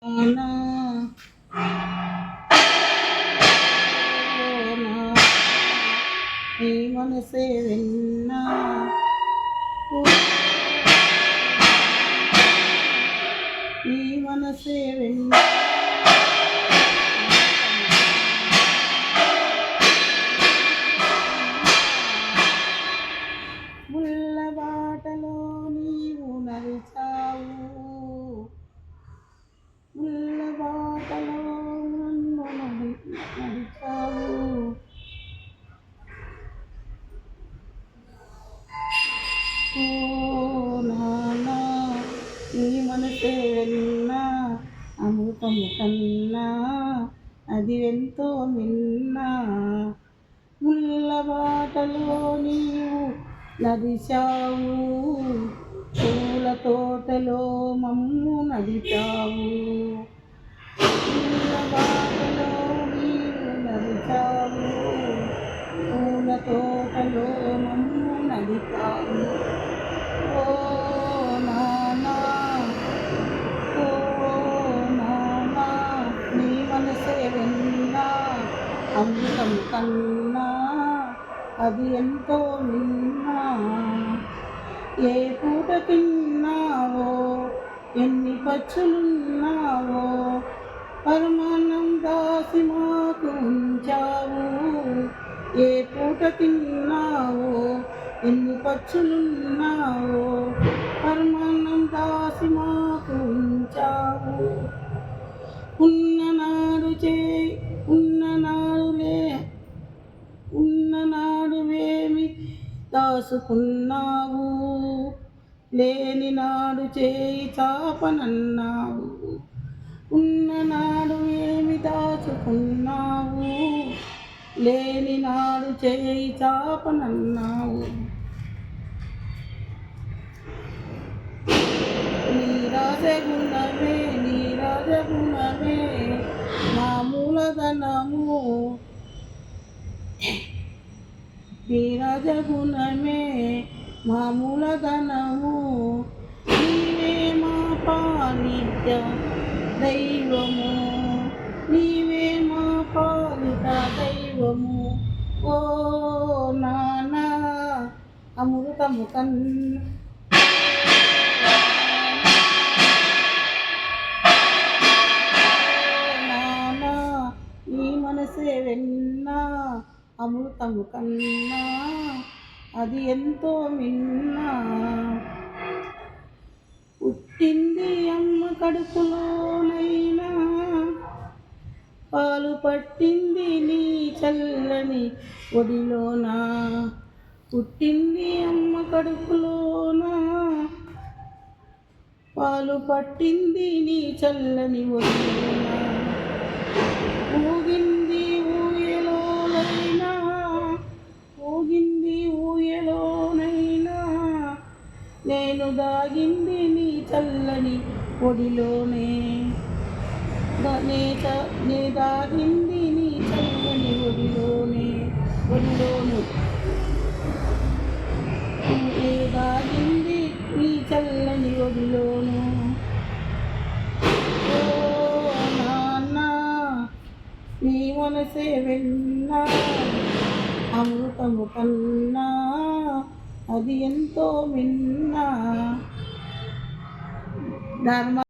నా నీ మనసే విన్నా నీ మనసే విన్నా ముళ్ళ బాటలో నీవు నడిచావు ముళ్ళ బాటలో నన్ను నడిచావు ఓ నాన్నా నీ మనసే విన్నా అమృతము కన్నా అది ఎంతో మిన్నా ముళ్ళ బాటలో నీవు నడిచావు పూల తోటలో మమ్ము నడిచావు పూల బాటలో నీవు నడిచావు పూల తోటలో మమ్ము నడిచావు ఓ నాన్నా ఓ నాన్నా నీ మనసే విన్నా అమృతం కన్నా అది ఎంతో విన్నా ఏ పూట తిన్నావో ఎన్ని పచ్చులున్నావో పరమాన్నం దాసి మాకు ఉంచావు ఏ పూట తిన్నావో ఎన్ని పచ్చులున్నావో పరమాన్నం దాసి మాకు ఉంచావు ఉన్ననాడు వేమి దాసుకున్నావు లేని నాడు చేయి చాపనన్నావు ఉన్ననాడు ఏమి దాచుకున్నావు లేని నాడు చేయి చాపనన్నావు నీ రాజగుణమే మా మూలధనము నీ రాజగుణమే మా మూలధనము నీవే మా పాలిత దైవము నీవే మా పాలిత దైవము ఓ నాన్నా అమృతము కన్నా నీ మనసే వెన్నా అమృతము కన్నా అది ఎంతో మిన్నా పుట్టింది అమ్మ కడుపులోనైనా పాలు పట్టింది నీ చల్లని ఒడిలోనా పుట్టింది అమ్మ కడుపులోనా పాలు పట్టింది నీ చల్లని ఒడిలోనా ఊగింది ఊయలోనైనా నేను దాగింది నీ చల్లని ఒడిలోనే నే దాగింది నీ చల్లని ఒడిలోను నే దాగింది నీ చల్లని ఒడిలోను నీ మనసే విన్నా అమృతము కన్నా అది ఎంతో మిన్నా ధర్మ